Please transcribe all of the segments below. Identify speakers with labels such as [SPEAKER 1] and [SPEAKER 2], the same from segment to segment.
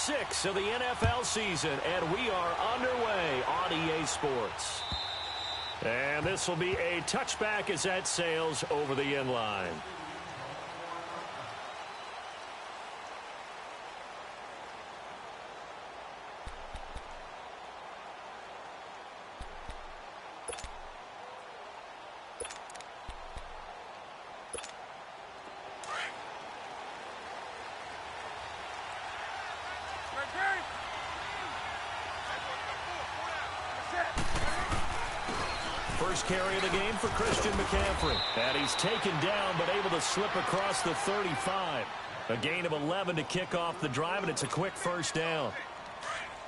[SPEAKER 1] 6 of the NFL season, and we are underway on EA Sports. And this will be a touchback as that sails over the end line. First carry of the game for Christian McCaffrey. And he's taken down but able to slip across the 35. A gain of 11 to kick off the drive, and it's a quick first down.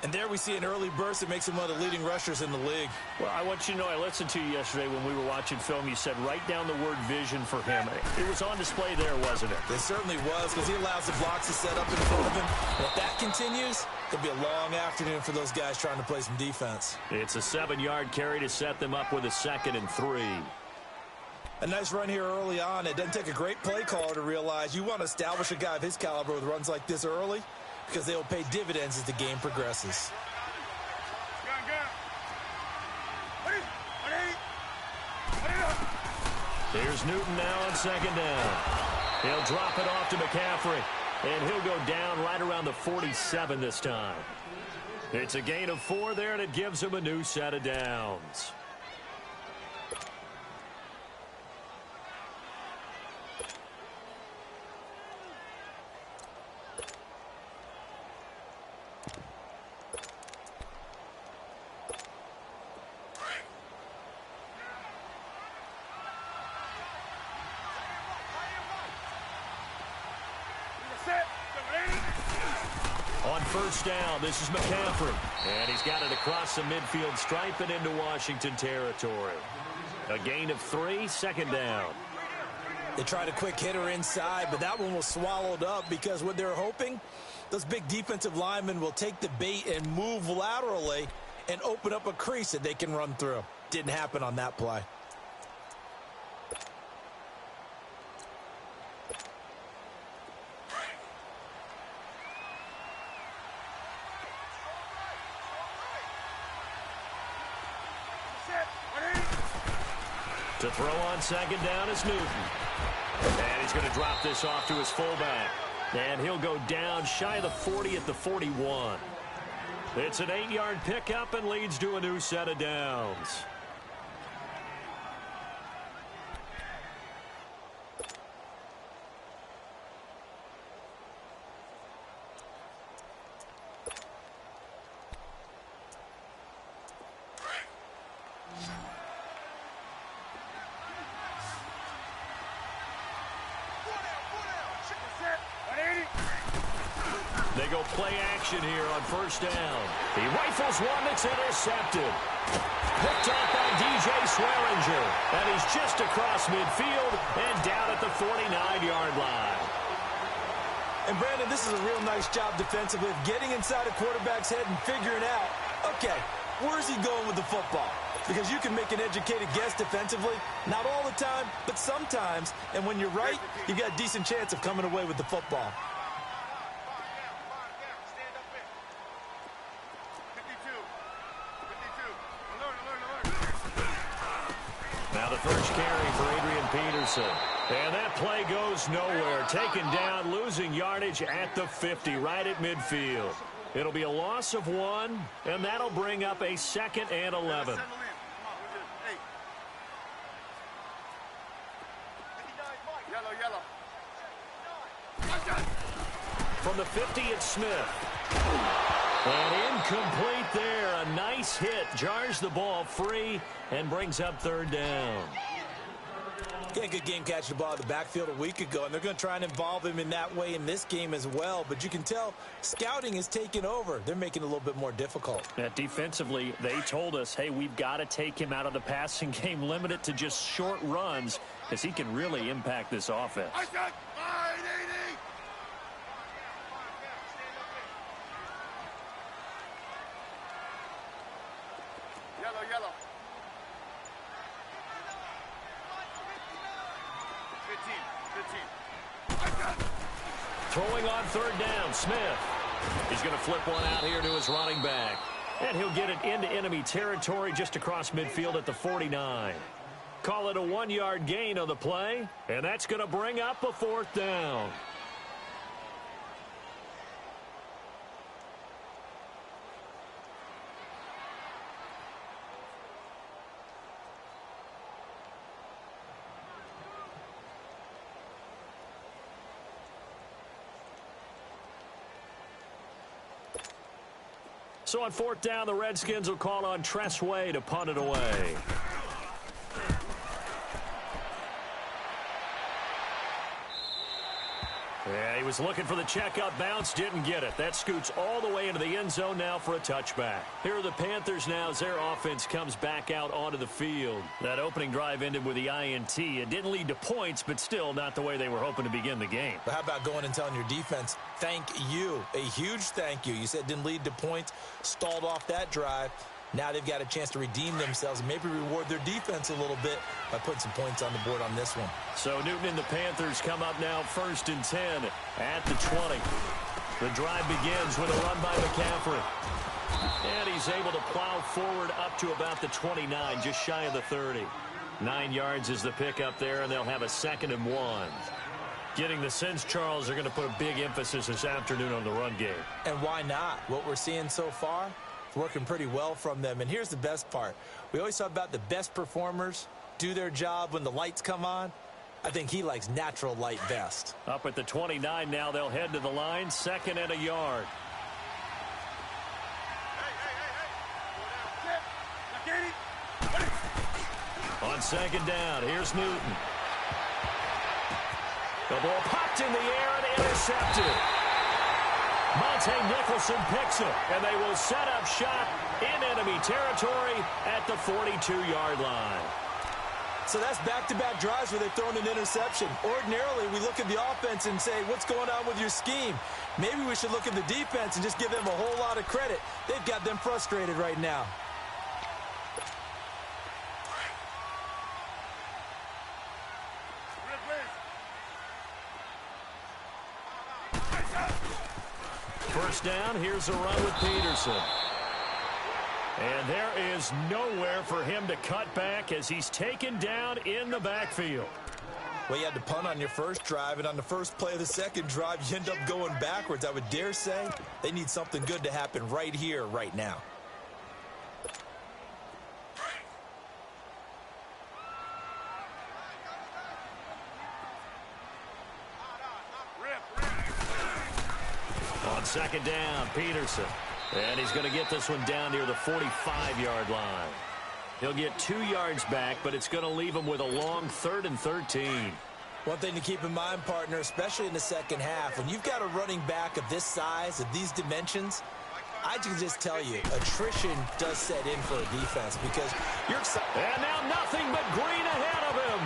[SPEAKER 2] And there we see an early burst that makes him one of the leading rushers in the league.
[SPEAKER 1] Well, I want you to know, I listened to you yesterday when we were watching film. You said write down the word vision for him. It was on display there, wasn't it?
[SPEAKER 2] It certainly was, because he allows the blocks to set up in front of him. And if that continues, it'll be a long afternoon for those guys trying to play some defense.
[SPEAKER 1] It's a 7-yard carry to set them up with a 2nd and 3.
[SPEAKER 2] A nice run here early on. It doesn't take a great play caller to realize you want to establish a guy of his caliber with runs like this early, because they will pay dividends as the game progresses.
[SPEAKER 1] Here's Newton now on 2nd down. He'll drop it off to McCaffrey, and he'll go down right around the 47 this time. It's a gain of 4 there, and it gives him a new set of downs. On first down, this is McCaffrey. And he's got it across the midfield stripe and into Washington territory. A gain of 3, 2nd down.
[SPEAKER 2] They tried a quick hitter inside, but that one was swallowed up because what they're hoping, those big defensive linemen will take the bait and move laterally and open up a crease that they can run through. Didn't happen on that play.
[SPEAKER 1] To throw on 2nd down is Newton. And he's going to drop this off to his fullback. And he'll go down shy of the 40 at the 41. It's an 8-yard pickup and leads to a new set of downs. They go play action here on first down. He rifles one that's intercepted. Picked off by DJ Swearinger. And he's just across midfield and down at the 49-yard line.
[SPEAKER 2] And, Brandon, this is a real nice job defensively of getting inside a quarterback's head and figuring out, okay, where's he going with the football? Because you can make an educated guess defensively. Not all the time, but sometimes. And when you're right, you've got a decent chance of coming away with the football.
[SPEAKER 1] Now the first carry for Adrian Peterson. And that play goes nowhere. Taken down, losing yardage at the 50, right at midfield. It'll be a loss of 1, and that'll bring up a 2nd and 11. From the 50, it's Smith. And incomplete there. A nice hit. Jars the ball free and brings up 3rd down.
[SPEAKER 2] Yeah, good game catching the ball in the backfield a week ago, and they're going to try and involve him in that way in this game as well. But you can tell scouting is taking over. They're making it a little bit more difficult.
[SPEAKER 1] Yeah, defensively, they told us, hey, we've got to take him out of the passing game, limit it to just short runs, because he can really impact this offense.
[SPEAKER 3] Yellow. 15.
[SPEAKER 1] Throwing on 3rd down, Smith. He's going to flip one out here to his running back. And he'll get it into enemy territory just across midfield at the 49. Call it a 1-yard gain on the play, and that's going to bring up a 4th down. So on 4th down, the Redskins will call on Tressway to punt it away. Yeah, he was looking for the checkup bounce, didn't get it. That scoots all the way into the end zone now for a touchback. Here are the Panthers now as their offense comes back out onto the field. That opening drive ended with the INT. It didn't lead to points, but still not the way they were hoping to begin the game.
[SPEAKER 2] But how about going and telling your defense, thank you, a huge thank you. You said it didn't lead to points, stalled off that drive. Now they've got a chance to redeem themselves and maybe reward their defense a little bit by putting some points on the board on this one.
[SPEAKER 1] So Newton and the Panthers come up now 1st and 10 at the 20. The drive begins with a run by McCaffrey. And he's able to plow forward up to about the 29, just shy of the 30. 9 yards is the pickup there, and they'll have a 2nd and 1. Getting the sense, Charles, are going to put a big emphasis this afternoon on the run game.
[SPEAKER 2] And why not? What we're seeing so far, it's working pretty well from them. And here's the best part. We always talk about the best performers do their job when the lights come on. I think he likes natural light best.
[SPEAKER 1] Up at the 29 now, they'll head to the line, 2nd and a yard. On 2nd down, here's Newton. The ball popped in the air and intercepted. Monte Nicholson picks it, and they will set up shop in enemy territory at the 42-yard line.
[SPEAKER 2] So that's back-to-back drives where they've thrown an interception. Ordinarily, we look at the offense and say, what's going on with your scheme? Maybe we should look at the defense and just give them a whole lot of credit. They've got them frustrated right now.
[SPEAKER 1] First down, here's a run with Peterson. And there is nowhere for him to cut back as he's taken down in the backfield.
[SPEAKER 2] Well, you had to punt on your first drive, and on the first play of the second drive, you end up going backwards. I would dare say they need something good to happen right here, right now.
[SPEAKER 1] On 2nd down, Peterson. And he's going to get this one down near the 45-yard line. He'll get 2 yards back, but it's going to leave him with a long 3rd and 13.
[SPEAKER 2] One thing to keep in mind, partner, especially in the second half, when you've got a running back of this size, of these dimensions, I can just tell you, attrition does set in for a defense because you're excited.
[SPEAKER 1] And now nothing but green ahead of him.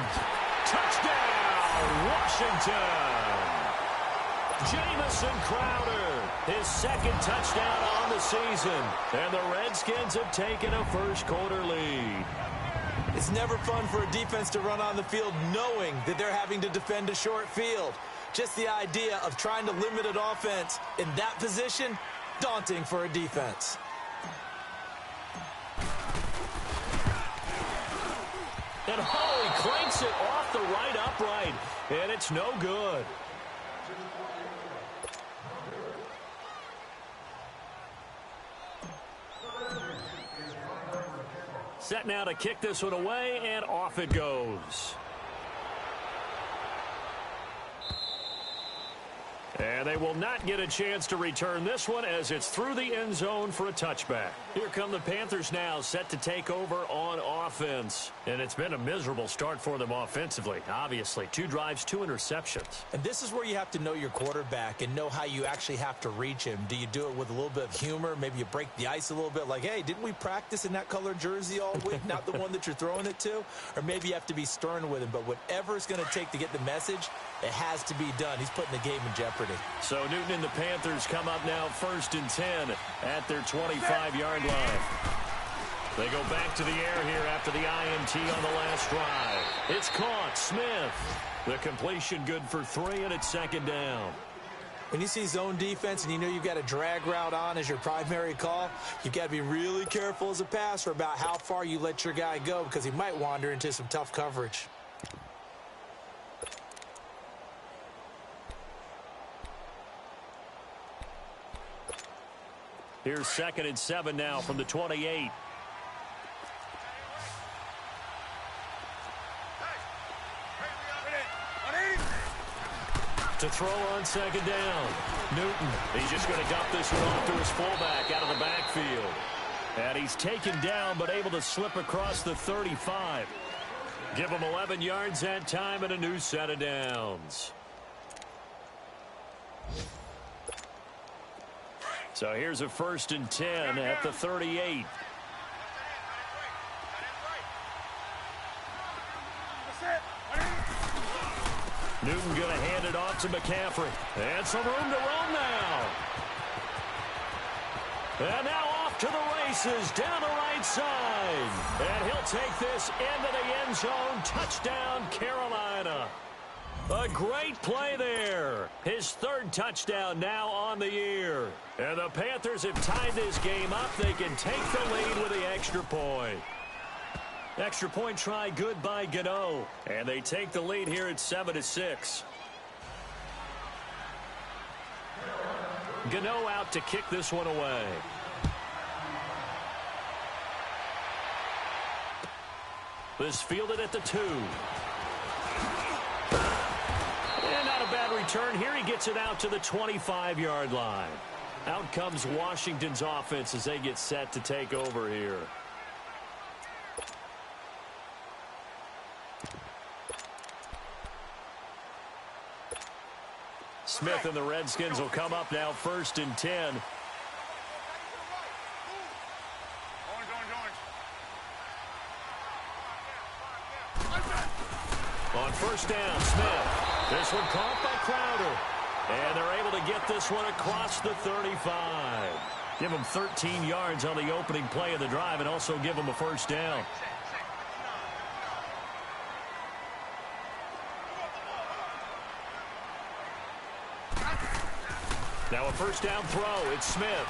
[SPEAKER 1] Touchdown, Washington. Jamison Crowder, his 2nd touchdown on the season. And the Redskins have taken a first-quarter lead.
[SPEAKER 2] It's never fun for a defense to run on the field knowing that they're having to defend a short field. Just the idea of trying to limit an offense in that position, daunting for a defense.
[SPEAKER 1] And Holley cranks it off the right upright, and it's no good. Set now to kick this one away, and off it goes. And they will not get a chance to return this one as it's through the end zone for a touchback. Here come the Panthers now, set to take over on offense. And it's been a miserable start for them offensively, obviously. 2 drives, 2 interceptions.
[SPEAKER 2] And this is where you have to know your quarterback and know how you actually have to reach him. Do you do it with a little bit of humor? Maybe you break the ice a little bit like, hey, didn't we practice in that color jersey all week? Not the one that you're throwing it to? Or maybe you have to be stern with him. But whatever it's going to take to get the message, it has to be done. He's putting the game in jeopardy.
[SPEAKER 1] So Newton and the Panthers come up now 1st and 10 at their 25-yard line. They go back to the air here after the INT on the last drive. It's caught. Smith. The completion good for 3, and it's 2nd down.
[SPEAKER 2] When you see zone defense and you know you've got a drag route on as your primary call, you've got to be really careful as a passer about how far you let your guy go because he might wander into some tough coverage.
[SPEAKER 1] Here's 2nd and 7 now from the 28. To throw on 2nd down. Newton, he's just going to dump this one off to his fullback out of the backfield. And he's taken down but able to slip across the 35. Give him 11 yards that time and a new set of downs. So here's a 1st and 10 at the 38. Newton going to hand it off to McCaffrey. And some room to roam now. And now off to the races down the right side. And he'll take this into the end zone. Touchdown, Carolina. A great play there. His 3rd touchdown now on the year. And the Panthers have tied this game up. They can take the lead with the extra point. Extra point try good by Gano. And they take the lead here at 7-6. Gano out to kick this one away. This fielded at the 2. And not a bad return. Here he gets it out to the 25-yard line. Out comes Washington's offense as they get set to take over here. Smith and the Redskins will come up now 1st and 10. On 1st down, Smith. This one caught by Crowder. And they're able to get this one across the 35. Give them 13 yards on the opening play of the drive and also give them a 1st down. Now a 1st down throw. It's Smith.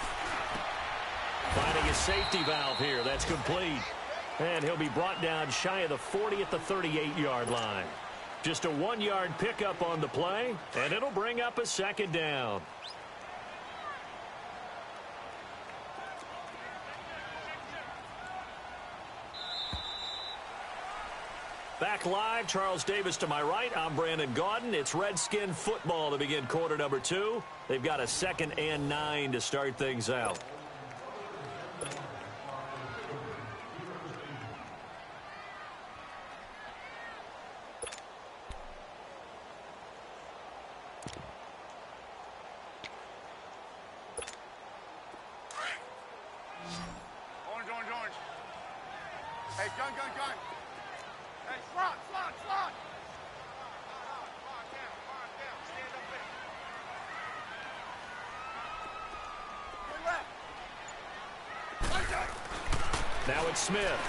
[SPEAKER 1] Finding a safety valve here. That's complete. And he'll be brought down shy of the 40 at the 38-yard line. Just a 1-yard pickup on the play, and it'll bring up a 2nd down. Back live, Charles Davis to my right. I'm Brandon Gaudin. It's Redskin football to begin quarter number 2. They've got a 2nd and 9 to start things out.
[SPEAKER 3] Orange. Hey, gun. Hey, slot. Stand up there. Left.
[SPEAKER 1] Now it's Smith.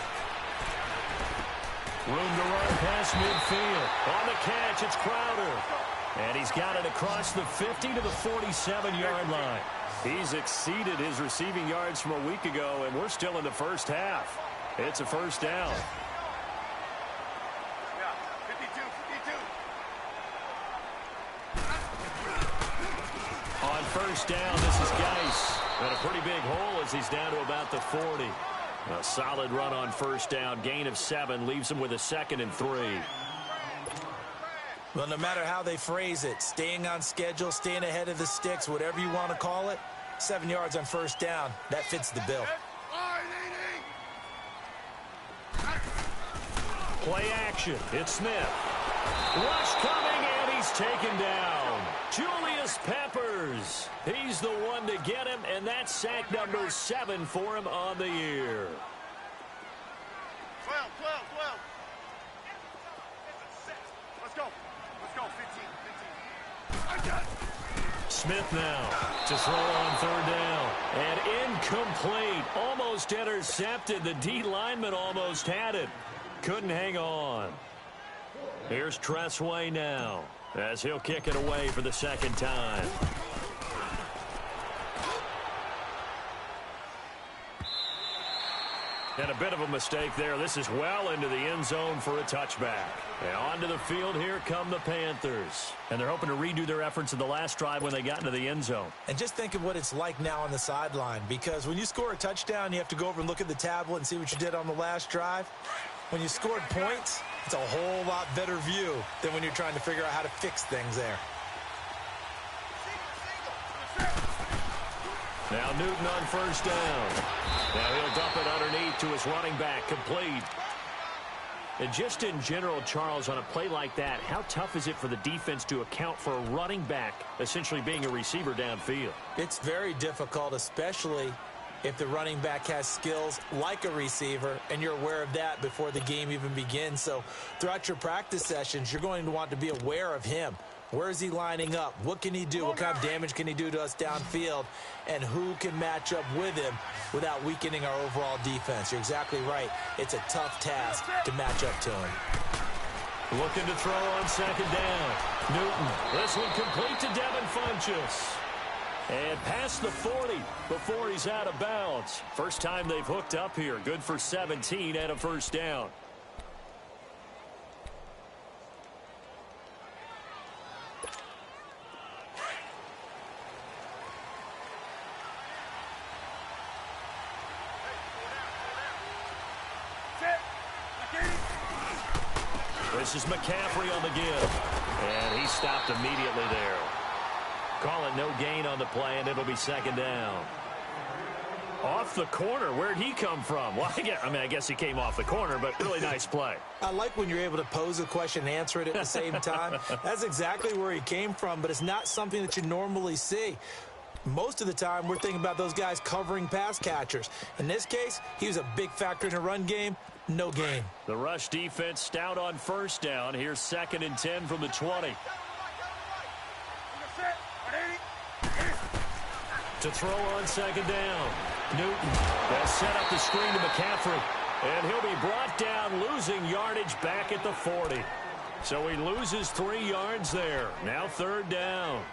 [SPEAKER 1] Room to run past midfield. On the catch, it's Crowder. And he's got it across the 50 to the 47-yard line. He's exceeded his receiving yards from a week ago, and we're still in the first half. It's a 1st down.
[SPEAKER 3] Yeah, 52.
[SPEAKER 1] On 1st down, this is Geis. And a pretty big hole as he's down to about the 40. A solid run on 1st down. Gain of 7 leaves him with a 2nd and 3.
[SPEAKER 2] Well, no matter how they phrase it, staying on schedule, staying ahead of the sticks, whatever you want to call it, 7 yards on 1st down, that fits the bill.
[SPEAKER 1] Play action. It's Smith. Rush coming, and he's taken down. Julius Peppers. He's the one to get him, and that's sack number 7 for him on the year.
[SPEAKER 3] 12. Let's go, 15.
[SPEAKER 1] Smith now to throw on 3rd down. And incomplete. Almost intercepted. The D lineman almost had it. Couldn't hang on. Here's Tressway now as he'll kick it away for the 2nd time. And a bit of a mistake there. This is well into the end zone for a touchback. And onto the field, here come the Panthers. And they're hoping to redo their efforts in the last drive when they got into the end zone.
[SPEAKER 2] And just think of what it's like now on the sideline, because when you score a touchdown, you have to go over and look at the tablet and see what you did on the last drive. When you scored points, it's a whole lot better view than when you're trying to figure out how to fix things there.
[SPEAKER 1] Now Newton on first down. Now he'll dump it underneath to his running back, complete. And just in general, Charles, on a play like that, how tough is it for the defense to account for a running back essentially being a receiver downfield?
[SPEAKER 2] It's very difficult, especially if the running back has skills like a receiver, and you're aware of that before the game even begins. So throughout your practice sessions, you're going to want to be aware of him. Where is he lining up? What can he do? What kind of damage can he do to us downfield? And who can match up with him without weakening our overall defense? You're exactly right. It's a tough task to match up to him.
[SPEAKER 1] Looking to throw on second down. Newton. This one complete to Devin Funchess. And past the 40 before he's out of bounds. First time they've hooked up here. Good for 17 and a first down. This is McCaffrey on the give. And he stopped immediately there. Call it no gain on the play, and it'll be second down. Off the corner. Where'd he come from? Well, I guess he came off the corner, but really nice play.
[SPEAKER 2] I like when you're able to pose a question and answer it at the same time. That's exactly where he came from, but it's not something that you normally see. Most of the time, we're thinking about those guys covering pass catchers. In this case, he was a big factor in the run game. No gain.
[SPEAKER 1] The rush defense stout on first down. Here's 2nd and 10 from the 20. To throw on second down. Newton. They'll set up the screen to McCaffrey. And he'll be brought down, losing yardage back at the 40. So he loses 3 yards there. Now 3rd down.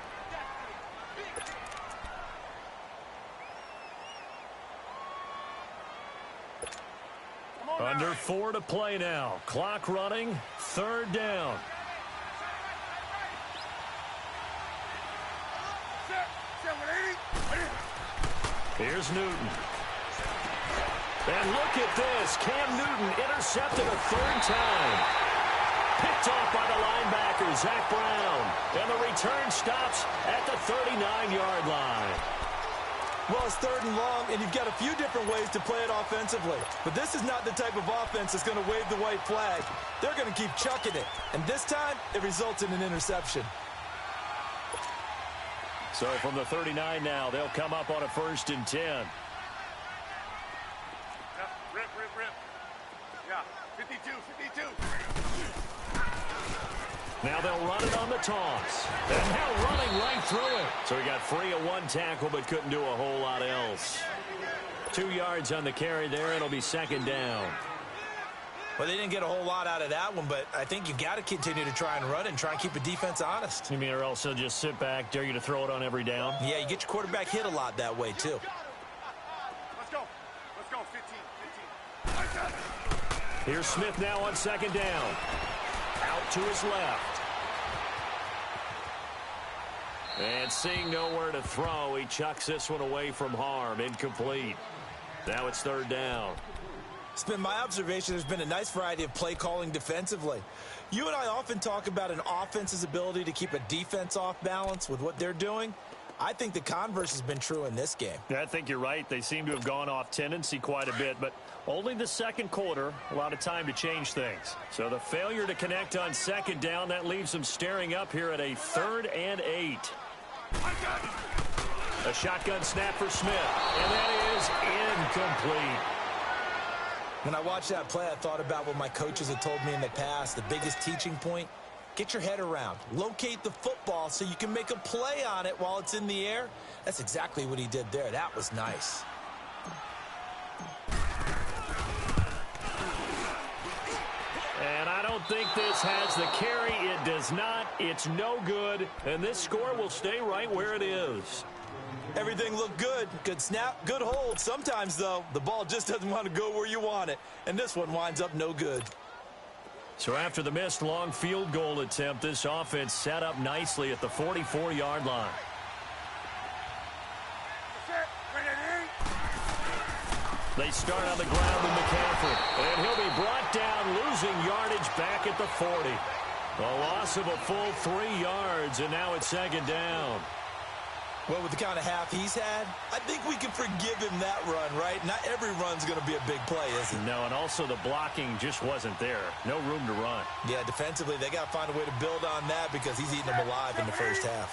[SPEAKER 1] Under 4 to play now. Clock running. 3rd down. Here's Newton. And look at this. Cam Newton intercepted a 3rd time. Picked off by the linebacker, Zach Brown. And the return stops at the 39-yard line.
[SPEAKER 2] Well, it's 3rd and long, and you've got a few different ways to play it offensively. But this is not the type of offense that's going to wave the white flag. They're going to keep chucking it. And this time, it results in an interception.
[SPEAKER 1] So from the 39 now, they'll come up on a 1st and 10.
[SPEAKER 3] Yeah, rip. Yeah, 52.
[SPEAKER 1] Now they'll run it on the toss. And now running right through it. So he got free of 1 tackle, but couldn't do a whole lot else. 2 yards on the carry there. It'll be 2nd down.
[SPEAKER 2] Well, they didn't get a whole lot out of that one, but I think you got to continue to try and run and try and keep the defense honest.
[SPEAKER 1] You mean, or else they'll just sit back, dare you to throw it on every down?
[SPEAKER 2] Yeah, you get your quarterback hit a lot that way, too.
[SPEAKER 3] Let's go, 15.
[SPEAKER 1] Here's Smith now on 2nd down. Out to his left. And seeing nowhere to throw, he chucks this one away from harm. Incomplete. Now it's 3rd down.
[SPEAKER 2] It's been my observation there's been a nice variety of play calling defensively. You and I often talk about an offense's ability to keep a defense off balance with what they're doing. I think the converse has been true in this game.
[SPEAKER 1] Yeah, I think you're right. They seem to have gone off tendency quite a bit, but only the 2nd quarter, a lot of time to change things. So the failure to connect on 2nd down, that leaves them staring up here at a 3rd and 8. A shotgun snap for Smith, and that is incomplete.
[SPEAKER 2] When I watched that play, I thought about what my coaches had told me in the past. The biggest teaching point, get your head around. Locate the football so you can make a play on it while it's in the air. That's exactly what he did there. That was nice.
[SPEAKER 1] And I don't think this has the carry. It does not. It's no good. And this score will stay right where it is.
[SPEAKER 2] Everything looked good. Good snap, good hold. Sometimes, though, the ball just doesn't want to go where you want it. And this one winds up no good.
[SPEAKER 1] So after the missed long field goal attempt, this offense set up nicely at the 44-yard line. They start on the ground with McCaffrey, and he'll be brought down, losing yardage back at the 40. A loss of a full 3 yards, and now it's second down.
[SPEAKER 2] Well, with the kind of half he's had, I think we can forgive him that run, right? Not every run's going to be a big play, is it?
[SPEAKER 1] No, and also the blocking just wasn't there. No room to run.
[SPEAKER 2] Yeah, defensively, they got to find a way to build on that because he's eating them alive in the first half.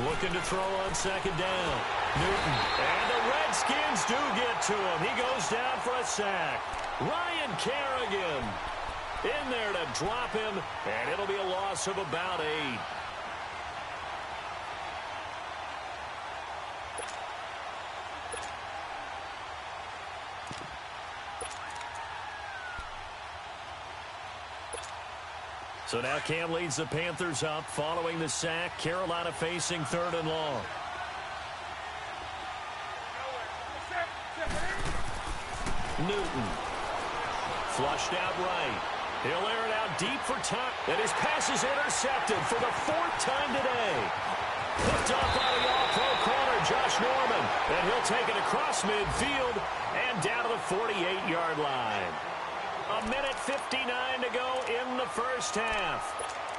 [SPEAKER 1] Looking to throw on second down. Newton. And the Redskins do get to him. He goes down for a sack. Ryan Kerrigan in there to drop him, and it'll be a loss of about 8. So now Cam leads the Panthers up following the sack. Carolina facing 3rd and long. Newton. Flushed out right. He'll air it out deep for top. And his pass is intercepted for the 4th time today. Picked off by the all-pro corner, Josh Norman. And he'll take it across midfield and down to the 48-yard line. A minute 59 to go in the first half.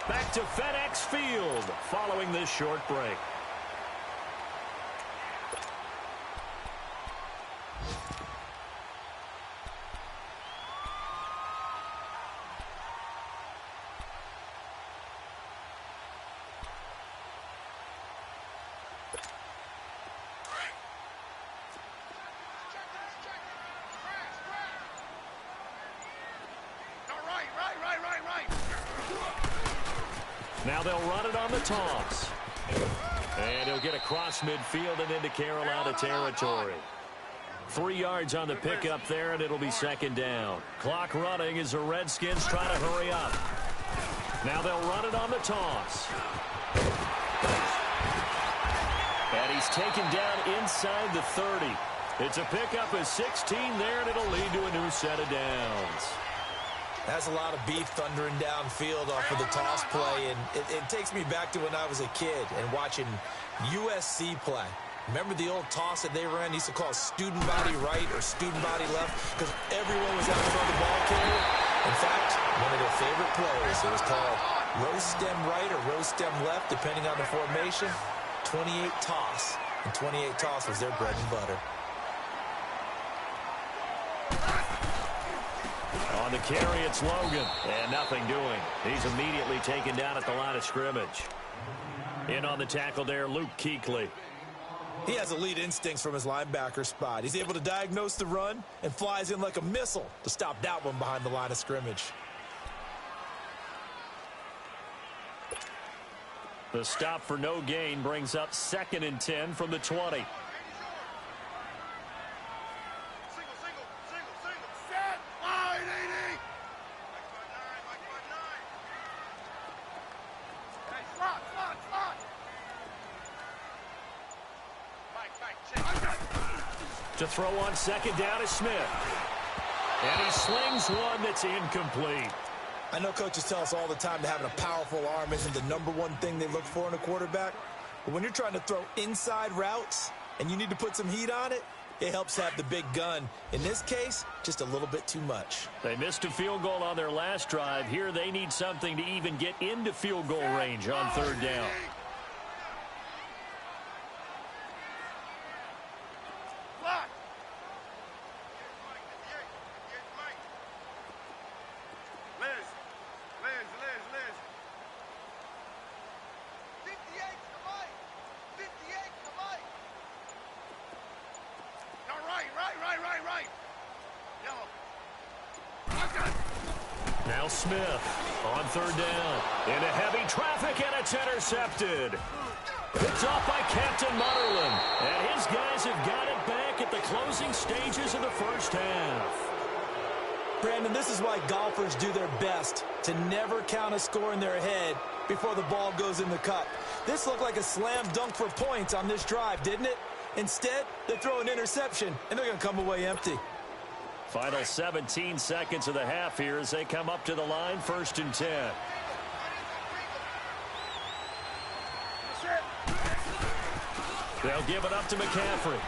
[SPEAKER 1] Back to FedEx Field following this short break. Now they'll run it on the toss. And he'll get across midfield and into Carolina territory. 3 yards on the pickup there, and it'll be second down. Clock running as the Redskins try to hurry up. Now they'll run it on the toss. And he's taken down inside the 30. It's a pickup of 16 there, and it'll lead to a new set of downs.
[SPEAKER 2] That's a lot of beef thundering downfield off of the toss play, and it takes me back to when I was a kid and watching USC play. Remember the old toss that they ran? They used to call student body right or student body left because everyone was out in front of the ball carrier. In fact, one of their favorite plays, it was called rose stem right or rose stem left, depending on the formation. 28 toss, and 28 toss was their bread and butter.
[SPEAKER 1] On the carry, it's Logan, and nothing doing. He's immediately taken down at the line of scrimmage. In on the tackle there, Luke Kuechly.
[SPEAKER 2] He has elite instincts from his linebacker spot. He's able to diagnose the run and flies in like a missile to stop that one behind the line of scrimmage.
[SPEAKER 1] The stop for no gain brings up 2nd and 10 from the 20. To throw on second down is Smith. And he slings one that's incomplete.
[SPEAKER 2] I know coaches tell us all the time that having a powerful arm isn't the #1 thing they look for in a quarterback. But when you're trying to throw inside routes and you need to put some heat on it, it helps have the big gun. In this case, just a little bit too much.
[SPEAKER 1] They missed a field goal on their last drive. Here they need something to even get into field goal range on 3rd down. Now Smith on 3rd down. Into heavy traffic, and it's intercepted. It's off by Captain Mutterland. And his guys have got it back at the closing stages of the first half.
[SPEAKER 2] Brandon, this is why golfers do their best to never count a score in their head before the ball goes in the cup. This looked like a slam dunk for points on this drive, didn't it? Instead, they throw an interception, and they're going to come away empty.
[SPEAKER 1] Final 17 seconds of the half here as they come up to the line, 1st and 10. They'll give it up to McCaffrey.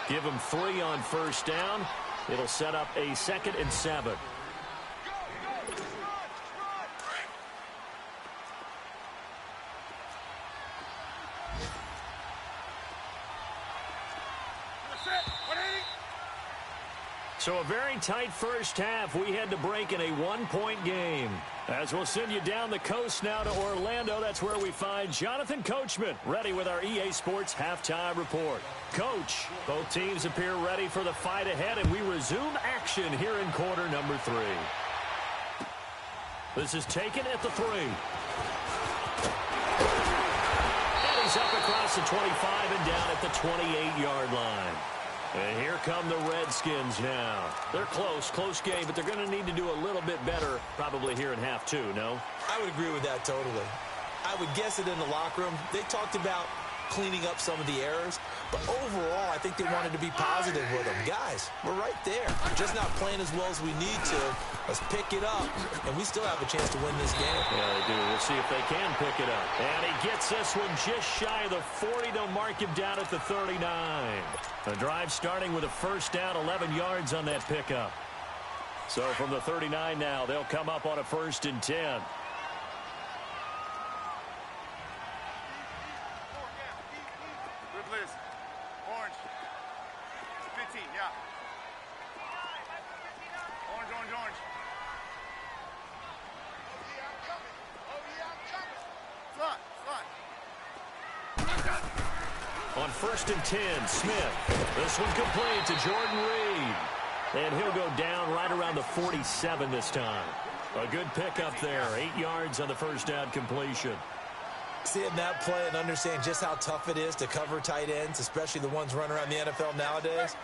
[SPEAKER 1] Give him 3 on 1st down. It'll set up a 2nd and 7. So a very tight first half. We had to break in a 1-point game. As we'll send you down the coast now to Orlando, that's where we find Jonathan Coachman, ready with our EA Sports halftime report. Coach, both teams appear ready for the fight ahead, and we resume action here in quarter number 3. This is taken at the 3. And he's up across the 25 and down at the 28-yard line. And here come the Redskins now. They're close game, but they're going to need to do a little bit better probably here in half 2, no?
[SPEAKER 2] I would agree with that totally. I would guess it in the locker room. They talked about cleaning up some of the errors, but overall, I think they wanted to be positive with them. Guys, we're right there. Just not playing as well as we need to. Let's pick it up, and we still have a chance to win this game.
[SPEAKER 1] Yeah, they do. We'll see if they can pick it up. And he gets this one just shy of the 40. They'll mark him down at the 39. The drive starting with a 1st down, 11 yards on that pickup. So from the 39 now, they'll come up on a 1st and 10.
[SPEAKER 3] Orange. 15, yeah. Orange. Slot.
[SPEAKER 1] On 1st and 10, Smith. This one's complete to Jordan Reed. And he'll go down right around the 47 this time. A good pickup there. 8 yards on the 1st down completion.
[SPEAKER 2] Seeing that play and understand just how tough it is to cover tight ends, especially the ones running around the NFL nowadays,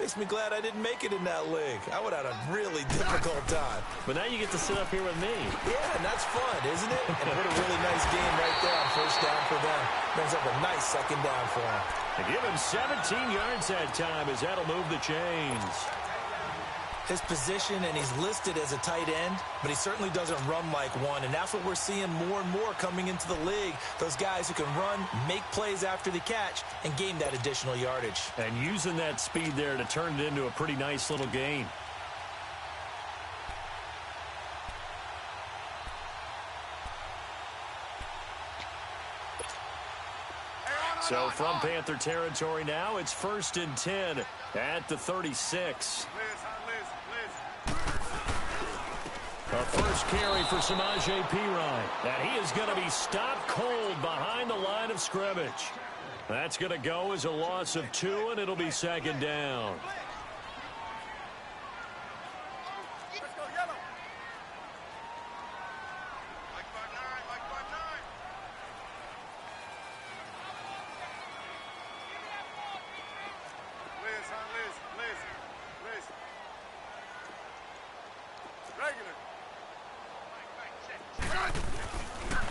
[SPEAKER 2] makes me glad I didn't make it in that league. I would have had a really difficult time.
[SPEAKER 1] But now you get to sit up here with me.
[SPEAKER 2] Yeah, and that's fun, isn't it? And what a really nice game right there on 1st down for them. Brings up a nice 2nd down for them.
[SPEAKER 1] They give him 17 yards that time as that'll move the chains.
[SPEAKER 2] His position, and he's listed as a tight end, but he certainly doesn't run like one, and that's what we're seeing more and more coming into the league. Those guys who can run, make plays after the catch, and gain that additional yardage.
[SPEAKER 1] And using that speed there to turn it into a pretty nice little gain. So from Panther territory now, it's 1st and 10 at the 36. A first carry for Samaje Perine. And he is going to be stopped cold behind the line of scrimmage. That's going to go as a loss of 2, and it'll be 2nd down.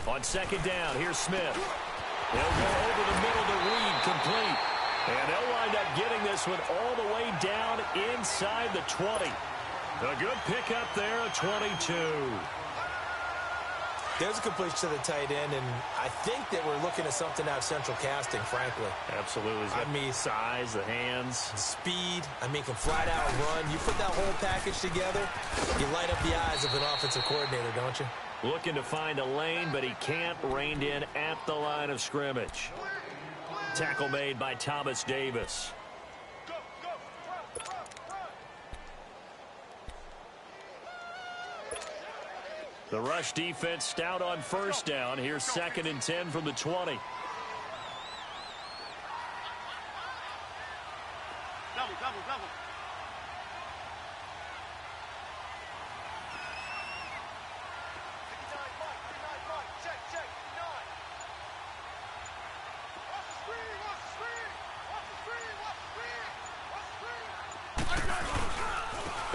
[SPEAKER 1] On 2nd down, here's Smith. He'll go over the middle to Reed, complete. And they'll wind up getting this one all the way down inside the 20. A good pickup there, a 22.
[SPEAKER 2] There's a completion to the tight end, and I think that we're looking at something out of central casting, frankly.
[SPEAKER 1] Absolutely. I mean, size, the hands.
[SPEAKER 2] The speed. I mean, can flat out run. You put that whole package together, you light up the eyes of an offensive coordinator, don't you?
[SPEAKER 1] Looking to find a lane, but he can't. Reined in at the line of scrimmage. Tackle made by Thomas Davis. The rush defense stout on 1st down. Here's 2nd and 10 from the 20.
[SPEAKER 3] Double.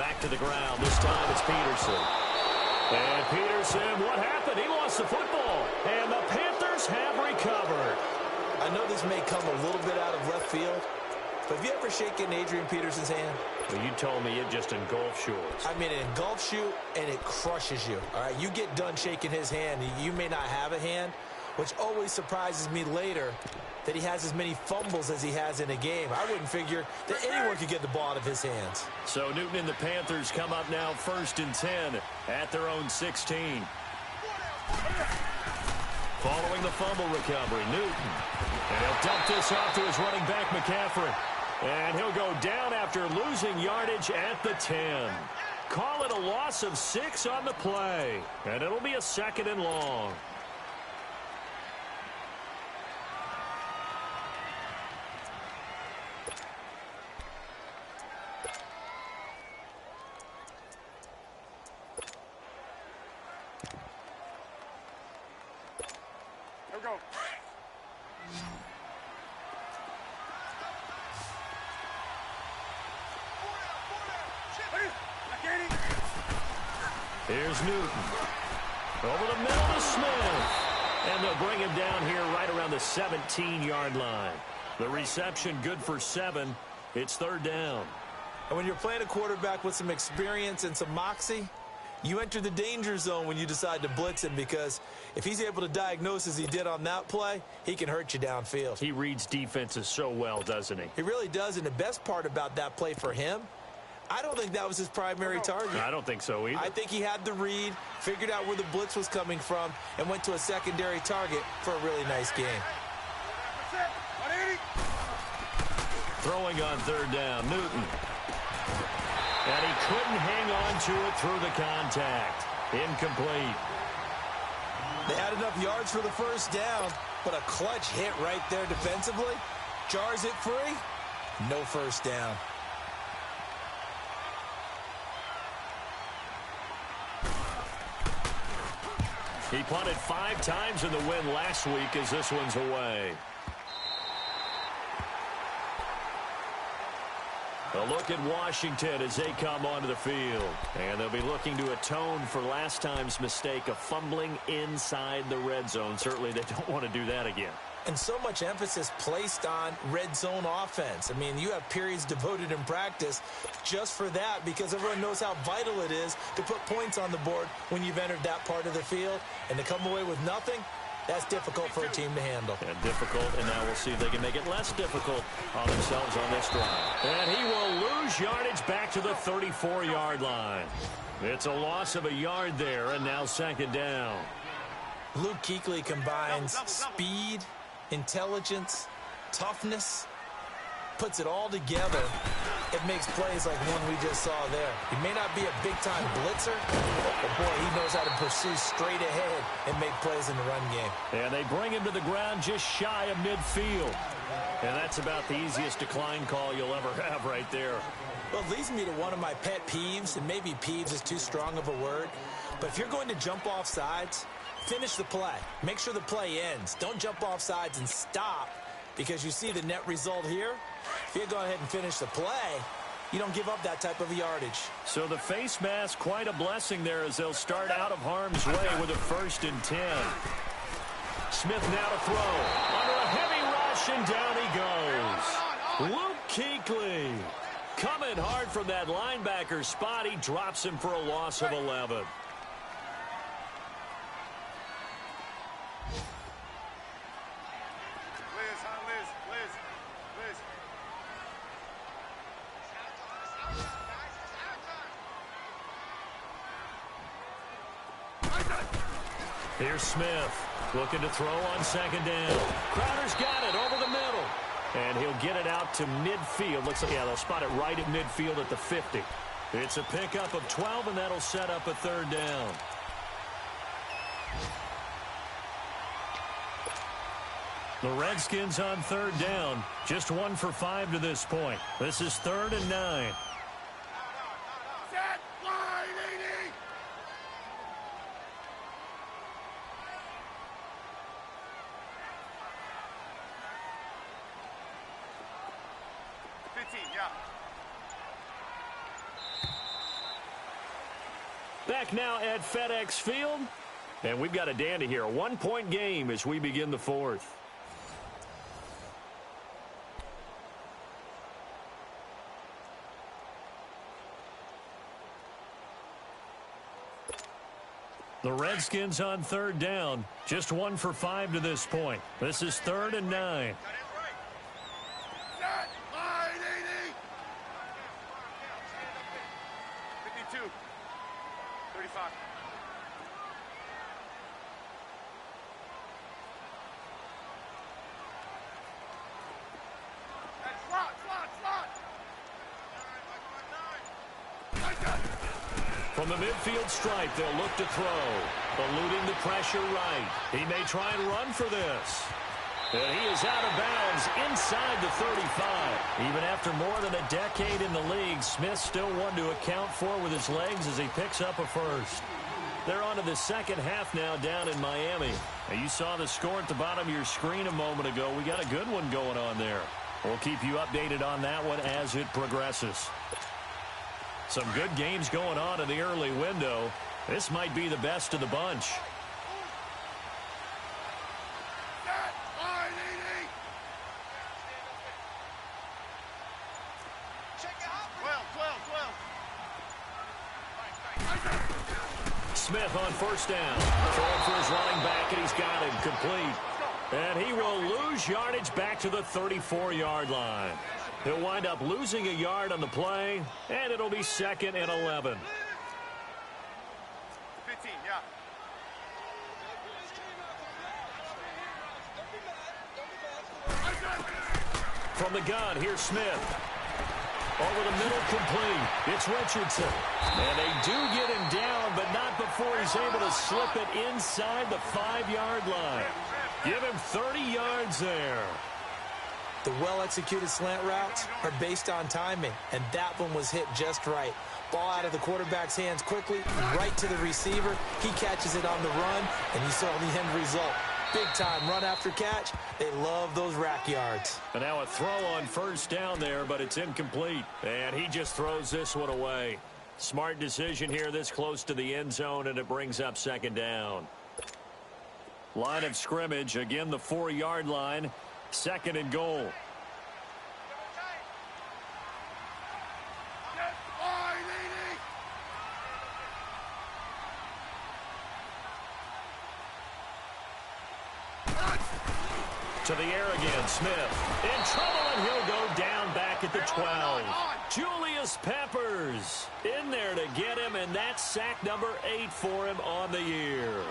[SPEAKER 1] back to the ground. This time it's Peterson. And Peterson, what happened? He lost the football. And the Panthers have recovered.
[SPEAKER 2] I know this may come a little bit out of left field, but have you ever shaken Adrian Peterson's hand?
[SPEAKER 1] Well, you told me it just engulfs yours.
[SPEAKER 2] I mean, it engulfs you, and it crushes you. All right, you get done shaking his hand, and you may not have a hand, which always surprises me later that he has as many fumbles as he has in a game. I wouldn't figure that anyone could get the ball out of his hands.
[SPEAKER 1] So Newton and the Panthers come up now 1st and 10 at their own 16. Following the fumble recovery, Newton. And he'll dump this off to his running back, McCaffrey. And he'll go down after losing yardage at the 10. Call it a loss of 6 on the play. And it'll be a 2nd and long.
[SPEAKER 3] Here we go.
[SPEAKER 1] Here's Newton. Over the middle to Smith. And they'll bring him down here right around the 17-yard line. The reception good for 7. It's 3rd down.
[SPEAKER 2] And when you're playing a quarterback with some experience and some moxie, you enter the danger zone when you decide to blitz him, because if he's able to diagnose as he did on that play, he can hurt you downfield.
[SPEAKER 1] He reads defenses so well, doesn't he?
[SPEAKER 2] He really does, and the best part about that play for him, I don't think that was his primary target.
[SPEAKER 1] I don't think so either.
[SPEAKER 2] I think he had the read, figured out where the blitz was coming from, and went to a secondary target for a really nice game.
[SPEAKER 1] Throwing on 3rd down, Newton. And he couldn't hang on to it through the contact. Incomplete.
[SPEAKER 2] They had enough yards for the 1st down, but a clutch hit right there defensively jars it free. No 1st down.
[SPEAKER 1] He punted 5 times in the win last week as this one's away. A look at Washington as they come onto the field. And they'll be looking to atone for last time's mistake of fumbling inside the red zone. Certainly they don't want to do that again.
[SPEAKER 2] And so much emphasis placed on red zone offense. I mean, you have periods devoted in practice just for that, because everyone knows how vital it is to put points on the board when you've entered that part of the field. And to come away with nothing, that's difficult for a team to handle.
[SPEAKER 1] And difficult, and now we'll see if they can make it less difficult on themselves on this drive. And he will lose yardage back to the 34-yard line. It's a loss of a yard there, and now 2nd down.
[SPEAKER 2] Luke Kuechly combines speed, intelligence, toughness, puts it all together. It makes plays like one we just saw there. He may not be a big-time blitzer, but boy, he knows how to pursue straight ahead and make plays in the run game.
[SPEAKER 1] And they bring him to the ground just shy of midfield. And that's about the easiest decline call you'll ever have right there.
[SPEAKER 2] Well, it leads me to one of my pet peeves, and maybe peeves is too strong of a word, but if you're going to jump off sides, finish the play. Make sure the play ends. Don't jump off sides and stop, because you see the net result here. If you go ahead and finish the play, you don't give up that type of yardage.
[SPEAKER 1] So the face mask, quite a blessing there as they'll start out of harm's way with a 1st and 10. Smith now to throw. Under a heavy rush, and down he goes. Luke Kuechly coming hard from that linebacker spot. He drops him for a loss of 11. Here's Smith looking to throw on 2nd down. Crowder's got it over the middle. And he'll get it out to midfield. Looks like, yeah, they'll spot it right at midfield at the 50. It's a pickup of 12, and that'll set up a 3rd down. The Redskins on 3rd down. Just 1 for 5 to this point. This is 3rd and 9.
[SPEAKER 3] Set, line, 80.
[SPEAKER 1] Back now at FedEx Field. And we've got a dandy here. A 1-point game as we begin the fourth. The Redskins on third down. Just 1 for 5 to this point. This is 3rd and 9.
[SPEAKER 3] Set. Line 80. 52. 35. Slot.
[SPEAKER 1] From the midfield stripe, they'll look to throw. Eluding the pressure right. He may try and run for this. And he is out of bounds inside the 35. Even after more than a decade in the league, Smith still one to account for with his legs as he picks up a first. They're on to the second half now down in Miami. Now, you saw the score at the bottom of your screen a moment ago. We got a good one going on there. We'll keep you updated on that one as it progresses. Some good games going on in the early window. This might be the best of the bunch. Smith on first down. Throwing for his running back, and he's got him complete. And he will lose yardage back to the 34-yard line. He'll wind up losing a yard on the play, and it'll be 2nd and 11.
[SPEAKER 3] 15, yeah.
[SPEAKER 1] From the gun, here's Smith. Over the middle, complete. It's Richardson. And they do get him down, but not before he's able to slip it inside the 5-yard line. Give him 30 yards there.
[SPEAKER 2] The well-executed slant routes are based on timing, and that one was hit just right. Ball out of the quarterback's hands quickly, right to the receiver. He catches it on the run, and you saw the end result. Big-time run after catch. They love those rack yards.
[SPEAKER 1] And now a throw on first down there, but it's incomplete. And he just throws this one away. Smart decision here this close to the end zone, and it brings up 2nd down. Line of scrimmage, again the 4-yard line. 2nd and goal. To the air again, Smith. In trouble, and he'll go down back at the 12. Julius Peppers in there to get him, and that's sack number 8 for him on the year.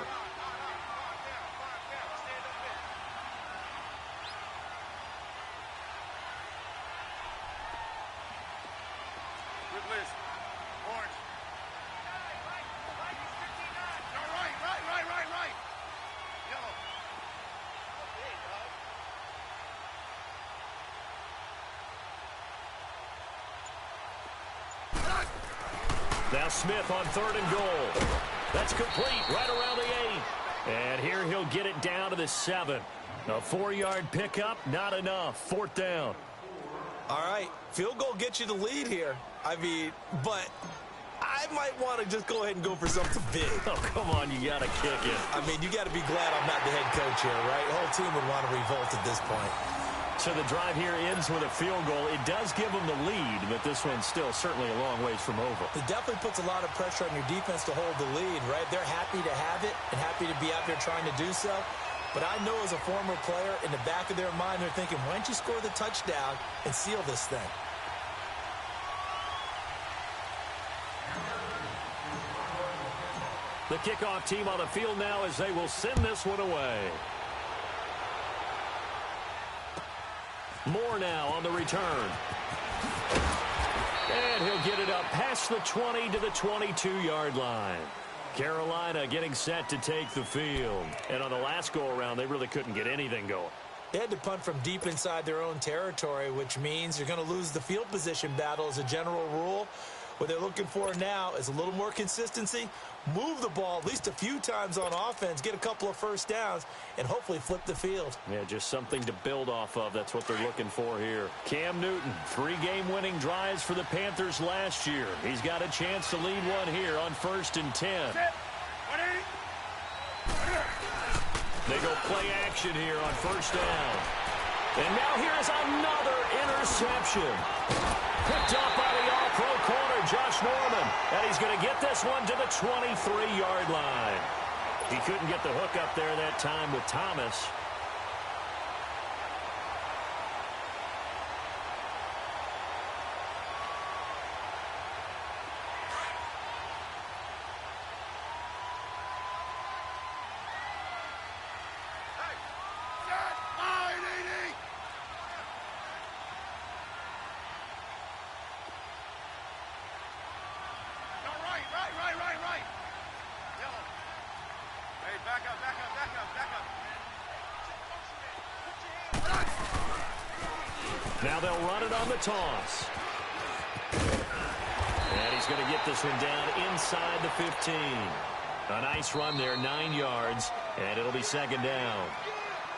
[SPEAKER 1] Now Smith on 3rd and goal. That's complete right around the 8. And here he'll get it down to the 7. A 4-yard pickup, not enough. 4th down.
[SPEAKER 2] All right, field goal gets you the lead here. I mean, but I might want to just go ahead and go for something big.
[SPEAKER 1] Oh, come on, you got to kick it.
[SPEAKER 2] I mean, you got to be glad I'm not the head coach here, right? The whole team would want to revolt at this point.
[SPEAKER 1] So the drive here ends with a field goal. It does give them the lead, but this one's still certainly a long ways from over.
[SPEAKER 2] It definitely puts a lot of pressure on your defense to hold the lead, right? They're happy to have it and happy to be out there trying to do so. But I know as a former player, in the back of their mind, they're thinking, why don't you score the touchdown and seal this thing?
[SPEAKER 1] The kickoff team on the field now as they will send this one away. Moore now on the return. And he'll get it up past the 20 to the 22-yard line. Carolina getting set to take the field. And on the last go-around, they really couldn't get anything going.
[SPEAKER 2] They had to punt from deep inside their own territory, which means you're going to lose the field position battle as a general rule. What they're looking for now is a little more consistency, move the ball at least a few times on offense, get a couple of first downs, and hopefully flip the field.
[SPEAKER 1] Yeah, just something to build off of. That's what they're looking for here. Cam Newton, 3 game-winning drives for the Panthers last year. He's got a chance to lead one here on 1st and 10. They go play action here on 1st down. And now here's another interception. Picked up by the all-pro corner, Josh Norman. And he's going to get this one to the 23-yard line. He couldn't get the hook up there that time with Thomas. Now they'll run it on the toss. And he's going to get this one down inside the 15. A nice run there, 9 yards, and it'll be 2nd down.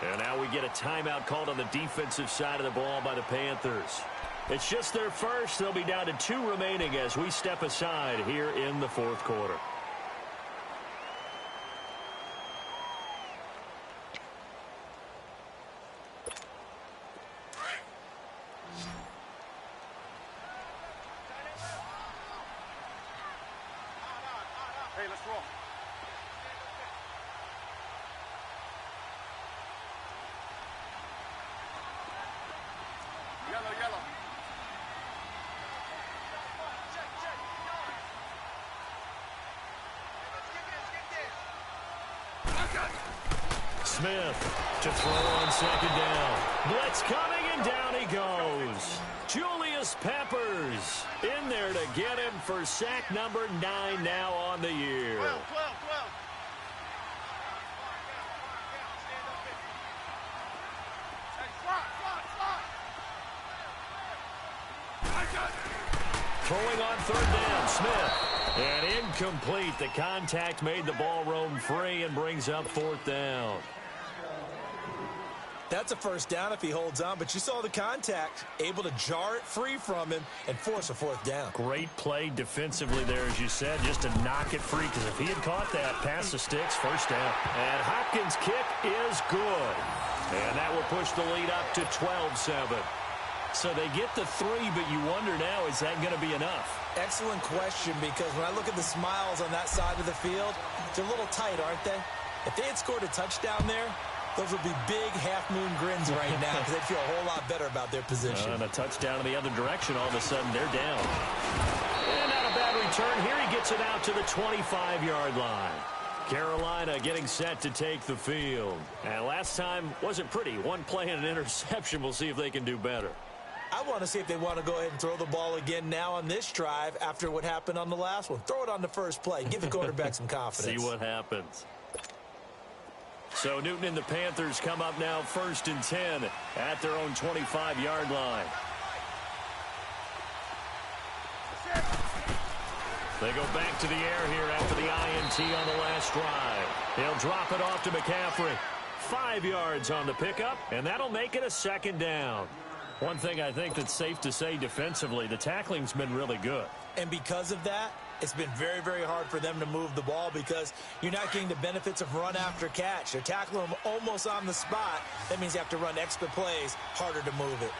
[SPEAKER 1] And now we get a timeout called on the defensive side of the ball by the Panthers. It's just their first. They'll be down to 2 remaining as we step aside here in the 4th quarter.
[SPEAKER 3] Hey, let's roll. Yellow.
[SPEAKER 1] Smith to throw on 2nd down. Blitz coming, and down he goes. Julius Peppers in there to get him for sack number 9 now on the year.
[SPEAKER 3] 12.
[SPEAKER 1] Throwing on 3rd down, Smith. And incomplete. The contact made the ball roam free and brings up 4th down.
[SPEAKER 2] That's a 1st down if he holds on, but you saw the contact, able to jar it free from him and force a 4th down.
[SPEAKER 1] Great play defensively there, as you said, just to knock it free, because if he had caught that, past the sticks, 1st down. And Hopkins' kick is good. And that will push the lead up to 12-7. So they get the 3, but you wonder now, is that going to be enough?
[SPEAKER 2] Excellent question, because when I look at the smiles on that side of the field, they're a little tight, aren't they? If they had scored a touchdown there, those would be big half-moon grins right now, because they'd feel a whole lot better about their position.
[SPEAKER 1] And a touchdown in the other direction, all of a sudden they're down. And not a bad return. Here he gets it out to the 25-yard line. Carolina getting set to take the field. And last time wasn't pretty. One play and an interception. We'll see if they can do better.
[SPEAKER 2] I want to see if they want to go ahead and throw the ball again now on this drive after what happened on the last one. Throw it on the first play. Give the quarterback some confidence.
[SPEAKER 1] See what happens. So Newton and the Panthers come up now 1st and 10 at their own 25-yard line. They go back to the air here after the INT on the last drive. They'll drop it off to McCaffrey. 5 yards on the pickup, and that'll make it a 2nd down. One thing I think that's safe to say defensively, the tackling's been really good.
[SPEAKER 2] And because of that, it's been very, very hard for them to move the ball because you're not getting the benefits of run after catch. They're tackling them almost on the spot. That means you have to run extra plays, harder to move it.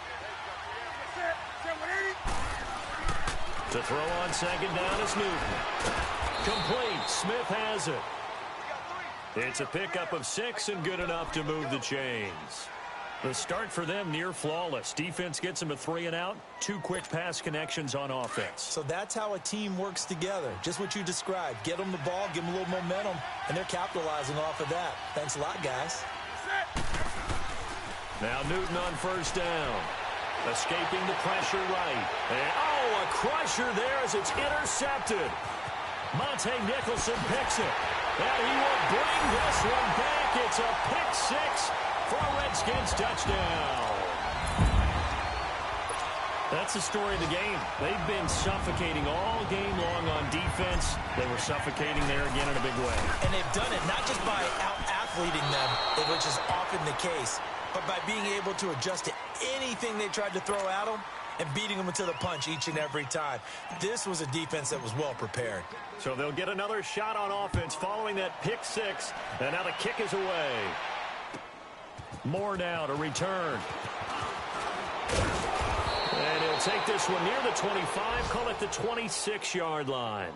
[SPEAKER 1] To throw on 2nd down is Newton. Complete. Smith has it. It's a pickup of 6 and good enough to move the chains. The start for them near flawless. Defense gets them a 3 and out. 2 quick pass connections on offense.
[SPEAKER 2] So that's how a team works together. Just what you described. Get them the ball, give them a little momentum, and they're capitalizing off of that. Thanks a lot, guys.
[SPEAKER 1] Now Newton on 1st down. Escaping the pressure right. And, a crusher there as it's intercepted. Monte Nicholson picks it. And he will bring this one back. It's a pick 6 for a Redskins touchdown. That's the story of the game. They've been suffocating all game long on defense. They were suffocating there again in a big way.
[SPEAKER 2] And they've done it not just by out-athleting them, which is often the case, but by being able to adjust to anything they tried to throw at them and beating them into the punch each and every time. This was a defense that was well prepared.
[SPEAKER 1] So they'll get another shot on offense following that pick six. And now the kick is away. More now to return. And he'll take this one near the 25, call it the 26-yard line.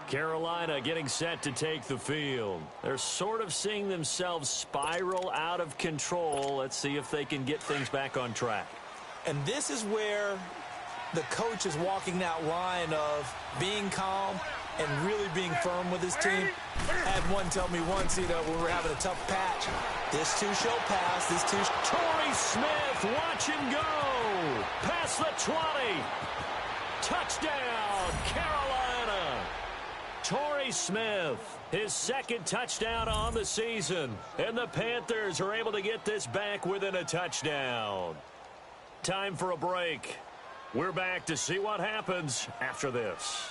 [SPEAKER 1] Carolina getting set to take the field. They're sort of seeing themselves spiral out of control. Let's see if they can get things back on track.
[SPEAKER 2] And this is where the coach is walking that line of being calm and really being firm with his team. I had one tell me once, when we were having a tough patch, this too shall pass, this too
[SPEAKER 1] Torrey Smith, watch him go. Past the 20. Touchdown, Carolina. Torrey Smith, his second touchdown on the season. And the Panthers are able to get this back within a touchdown. Time for a break. We're back to see what happens after this.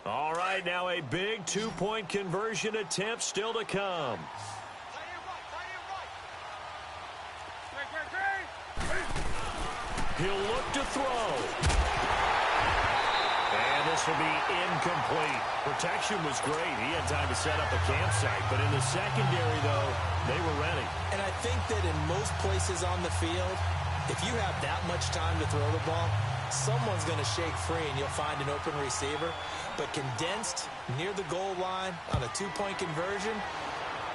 [SPEAKER 1] All right, now a big two-point conversion attempt still to come. He'll look to throw. And this will be incomplete. Protection was great. He had time to set up a campsite. But in the secondary, though, they were ready.
[SPEAKER 2] And I think that in most places on the field, if you have that much time to throw the ball, someone's going to shake free and you'll find an open receiver. But condensed near the goal line on a two-point conversion,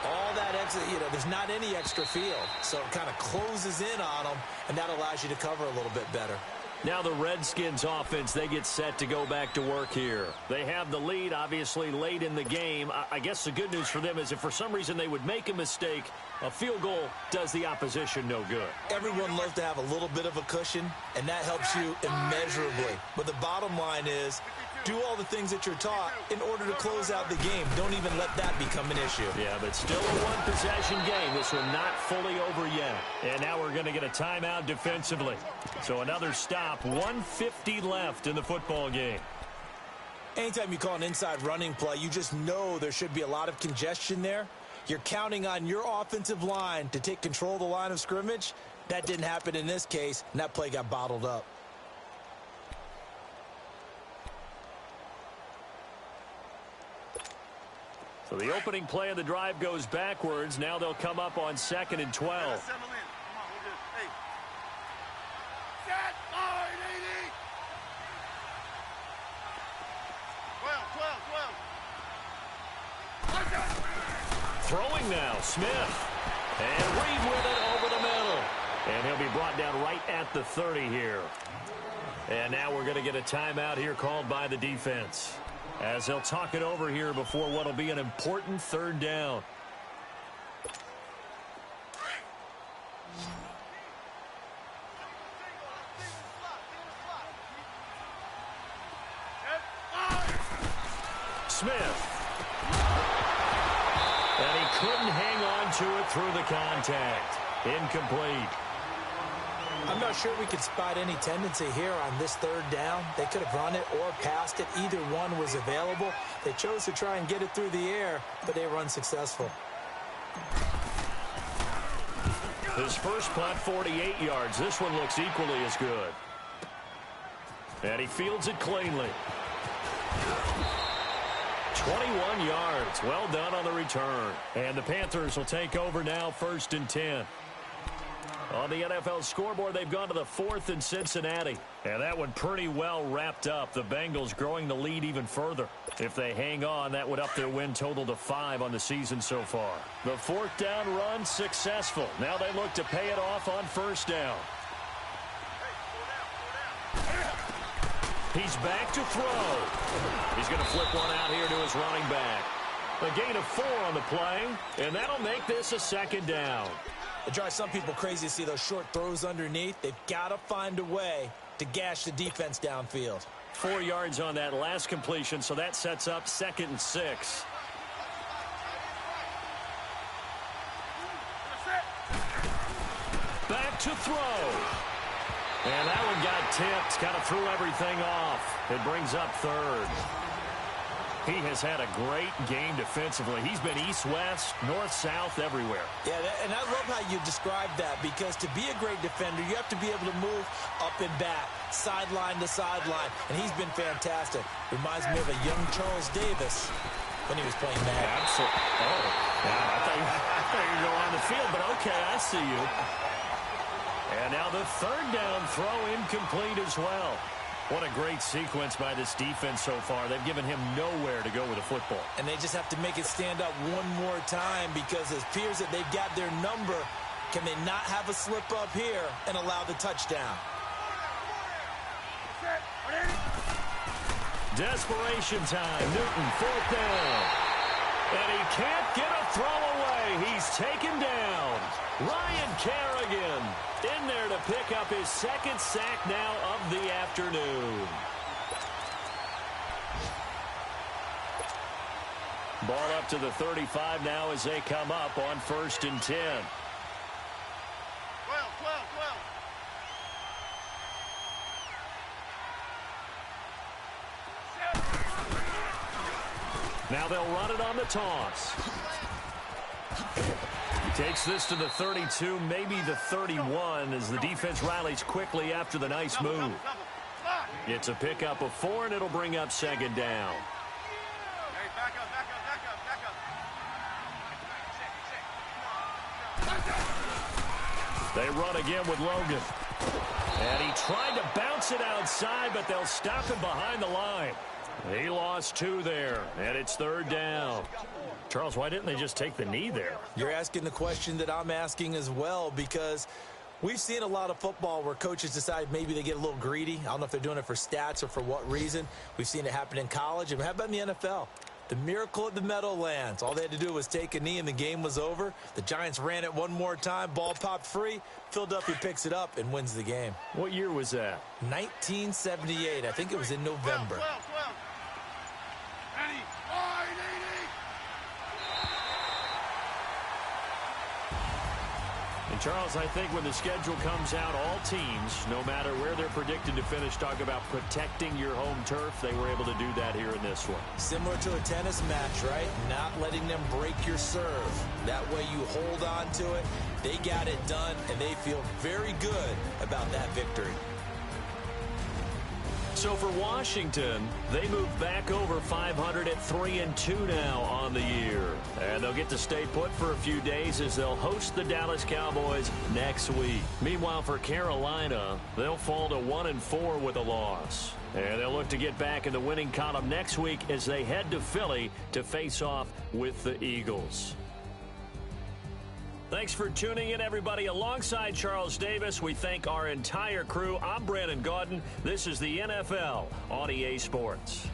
[SPEAKER 2] all that extra, there's not any extra field. So it kind of closes in on them, and that allows you to cover a little bit better.
[SPEAKER 1] Now the Redskins offense, they get set to go back to work here. They have the lead, obviously, late in the game. I guess the good news for them is if for some reason they would make a mistake, a field goal does the opposition no good.
[SPEAKER 2] Everyone loves to have a little bit of a cushion, and that helps you immeasurably. But the bottom line is, do all the things that you're taught in order to close out the game. Don't even let that become an issue.
[SPEAKER 1] Yeah, but still a one-possession game. This one not fully over yet. And now we're going to get a timeout defensively. So another stop, 1:50 left in the football game.
[SPEAKER 2] Anytime you call an inside running play, you just know there should be a lot of congestion there. You're counting on your offensive line to take control of the line of scrimmage. That didn't happen in this case, and that play got bottled up.
[SPEAKER 1] So the opening play of the drive goes backwards. Now they'll come up on 2nd and 12. Throwing now, Smith. And Reed with it over the middle. And he'll be brought down right at the 30 here. And now we're going to get a timeout here called by the defense, as they'll talk it over here before what will be an important third down. Smith. And he couldn't hang on to it through the contact. Incomplete.
[SPEAKER 2] I'm not sure we could spot any tendency here on this third down. They could have run it or passed it. Either one was available. They chose to try and get it through the air, but they were unsuccessful.
[SPEAKER 1] His first punt, 48 yards. This one looks equally as good. And he fields it cleanly. 21 yards. Well done on the return. And the Panthers will take over now, 1st and 10. On the NFL scoreboard, they've gone to the 4th in Cincinnati. And that one pretty well wrapped up. The Bengals growing the lead even further. If they hang on, that would up their win total to 5 on the season so far. The 4th down run successful. Now they look to pay it off on 1st down. He's back to throw. He's going to flip one out here to his running back. A gain of 4 on the play, and that'll make this a 2nd down.
[SPEAKER 2] It drives some people crazy to see those short throws underneath. They've got to find a way to gash the defense downfield.
[SPEAKER 1] 4 yards on that last completion, so that sets up 2nd and 6. to throw. And that one got tipped, kind of threw everything off. It brings up third. He has had a great game defensively. He's been east-west, north-south, everywhere.
[SPEAKER 2] Yeah, and I love how you describe that, because to be a great defender, you have to be able to move up and back, sideline to sideline, and he's been fantastic. Reminds me of a young Charles Davis when he was playing that.
[SPEAKER 1] Absolutely. Oh, yeah, I thought you were going on the field, but okay, I see you. And now the third down throw incomplete as well. What a great sequence by this defense so far. They've given him nowhere to go with the football. And
[SPEAKER 2] they just have to make it stand up one more time, because it appears that they've got their number. Can they not have a slip up here and allow the touchdown?
[SPEAKER 1] Desperation time. Newton, fourth down. And he can't get a throw away. He's taken down. Ryan Kerrigan in there to pick up his second sack now of the afternoon. Ball up to the 35 now as they come up on 1st and 10.
[SPEAKER 3] 12.
[SPEAKER 1] Now they'll run it on the toss. Takes this to the 32, maybe the 31, as the defense rallies quickly after the nice move. It's a pickup of 4, and it'll bring up 2nd down.
[SPEAKER 3] Hey, back up.
[SPEAKER 1] They run again with Logan. And he tried to bounce it outside, but they'll stop him behind the line. He lost 2 there, and it's 3rd down. Charles, why didn't they just take the knee there?
[SPEAKER 2] You're asking the question that I'm asking as well, because we've seen a lot of football where coaches decide maybe they get a little greedy. I don't know if they're doing it for stats or for what reason. We've seen it happen in college. And how about in the NFL? The miracle at the Meadowlands. All they had to do was take a knee and the game was over. The Giants ran it one more time. Ball popped free. Philadelphia picks it up and wins the game.
[SPEAKER 1] What year was that?
[SPEAKER 2] 1978. I think it was in November.
[SPEAKER 3] 12. 80.
[SPEAKER 1] And Charles, I think when the schedule comes out, all teams, no matter where they're predicted to finish, talk about protecting your home turf. They were able to do that here in this one.
[SPEAKER 2] Similar to a tennis match, right? Not letting them break your serve. That way you hold on to it. They got it done, and they feel very good about that victory.
[SPEAKER 1] So for Washington, they move back over 500 at 3-2 now on the year. And they'll get to stay put for a few days as they'll host the Dallas Cowboys next week. Meanwhile, for Carolina, they'll fall to 1-4 with a loss. And they'll look to get back in the winning column next week as they head to Philly to face off with the Eagles. Thanks for tuning in, everybody. Alongside Charles Davis, we thank our entire crew. I'm Brandon Gaudin. This is the NFL on EA Sports.